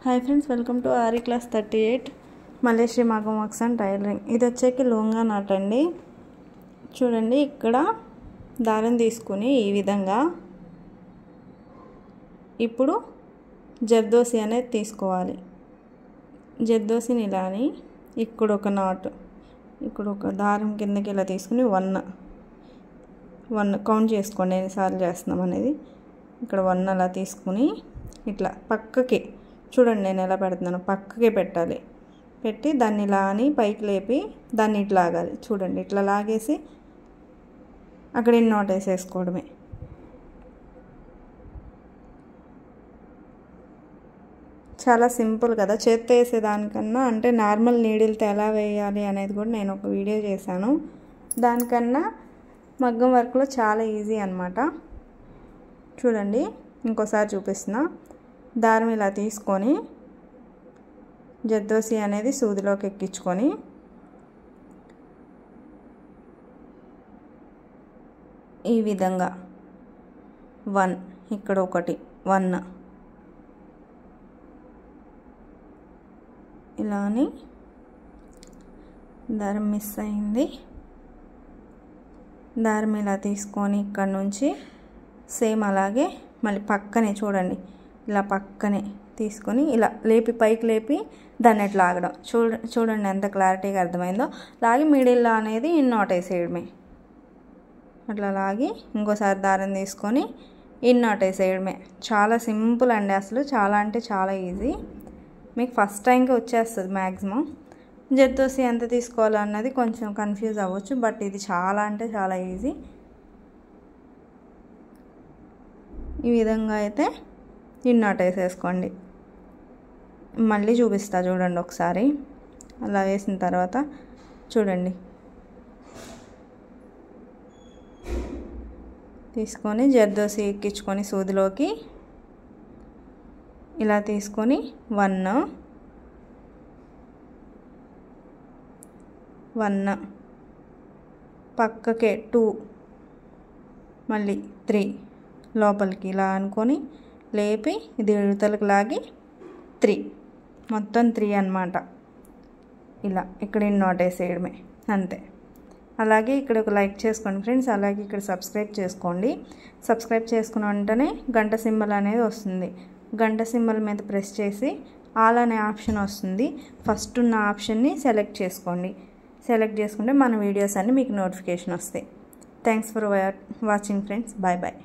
Hi friends, welcome to aari class 38 మలేశ్రీ మగ్గం works and tailoring. ఇది వచ్చేకి లోంగా నాట్ అండి. చూడండి, ఇక్కడ దారం తీసుకుని ఈ విధంగా ఇప్పుడు జర్దోసి అనేది తీసుకోవాలి. జర్దోసిని ఇలా అని ఇక్కడ ఒక నాట్, ఇక్కడ ఒక దారం కిందకి ఇలా తీసుకుని వన్ కౌంట్ చేసుకోండి ఎన్నిసార్లు చేస్తున్నాం అనేది. ఇక్కడ 1 అలా తీసుకుని ఇట్లా పక్కకి చూడండి, నేను ఎలా పెడుతున్నాను, పక్కకే పెట్టాలి. పెట్టి దాన్ని ఇలా అని పైకి లేపి దాన్ని ఇట్లా లాగాలి. చూడండి, ఇట్లా లాగేసి అక్కడ ఇన్ని నాట్ వేసేసుకోవడమే. చాలా సింపుల్ కదా. చేత్తో వేసేదానికన్నా అంటే నార్మల్ నీడిల్తో ఎలా వేయాలి అనేది కూడా నేను ఒక వీడియో చేశాను. దానికన్నా మగ్గం వర్క్లో చాలా ఈజీ అన్నమాట. చూడండి, ఇంకోసారి చూపిస్తున్నా. దారం ఇలా తీసుకొని జర్దోసి అనేది సూదిలోకి ఎక్కించుకొని ఈ విధంగా 1 ఇక్కడ ఒకటి 1 ఇలా అని దారం మిస్ అయింది. దారం ఇలా తీసుకొని ఇక్కడ నుంచి సేమ్ అలాగే మళ్ళీ పక్కనే చూడండి, ఇలా పక్కనే తీసుకొని ఇలా లేపి పైకి లేపి దాన్ని ఎట్లా లాగడం చూడండి ఎంత క్లారిటీగా అర్థమైందో. లాగి మిడిల్లో అనేది నాట్ వేసేయడమే. అట్లా లాగి ఇంకోసారి దారం తీసుకొని నాట్ వేసేయడమే. చాలా సింపుల్ అండి, అసలు చాలా అంటే చాలా ఈజీ. మీకు ఫస్ట్ టైంకి వచ్చేస్తుంది మ్యాక్సిమం. జర్దోసి ఎంత తీసుకోవాలన్నది కొంచెం కన్ఫ్యూజ్ అవ్వచ్చు, బట్ ఇది చాలా అంటే చాలా ఈజీ. ఈ విధంగా అయితే నాట్ వేసేసుకోండి. మళ్ళీ చూపిస్తా చూడండి ఒకసారి. అలా వేసిన తర్వాత చూడండి, తీసుకొని జర్దోసి ఎక్కించుకొని సూదిలోకి ఇలా తీసుకొని 1 పక్కకే 2 మళ్ళీ 3 లోపలికి ఇలా అనుకొని లేపి ఇది ఇవతలకు లాగి 3 మొత్తం 3 అన్నమాట. ఇలా ఇక్కడ నాట్ వేసేయడమే అంతే. అలాగే ఇక్కడ ఒక లైక్ చేసుకోండి ఫ్రెండ్స్. అలాగే ఇక్కడ సబ్స్క్రైబ్ చేసుకోండి. సబ్స్క్రైబ్ చేసుకున్న వెంటనే గంట సింబల్ అనేది వస్తుంది. గంట సింబల్ మీద ప్రెస్ చేసి ఆల్ అనే ఆప్షన్ వస్తుంది. ఫస్ట్ ఉన్న ఆప్షన్ని సెలెక్ట్ చేసుకోండి. సెలెక్ట్ చేసుకుంటే మన వీడియోస్ అన్నీ మీకు నోటిఫికేషన్ వస్తాయి. Thanks for watching friends. Bye bye.